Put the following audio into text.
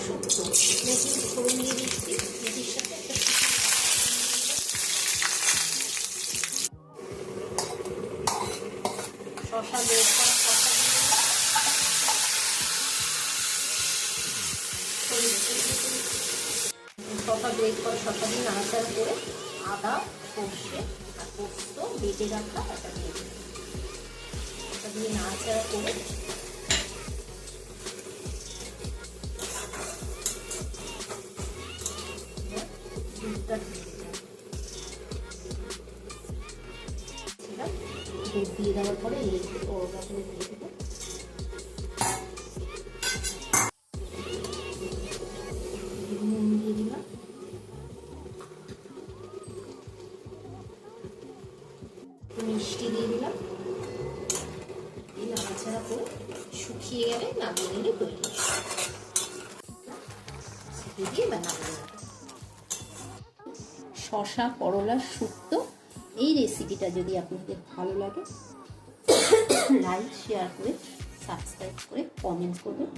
শুক্তো মেথি ফোড়ন দিয়ে দিচ্ছি। মেথির সাথে একটা শসা বের করা শসা ব্রেক করে শসা দিয়ে নাড়াচাড়া করে আদা সর্ষে আর পোস্ত বেটে রাখা এটা দিয়ে দিই। এটা দিয়ে নাড়াচাড়া করে দুধটা দুধ দিয়ে দেওয়ার পরে ওটা করে দিয়ে দেবো। নুন দিয়ে দিলাম, মিষ্টি দিয়ে দিলাম, এই নাড়াচাড়া করে শুকিয়ে গেলে নামিয়ে নিলে তৈরি। দিয়ে বা নামিয়ে নেব। শসা করলার শুক্তো এই রেসিপিটা যদি আপনাদের ভালো লাগে লাইক শেয়ার করে সাবস্ক্রাইব করে কমেন্ট করবেন।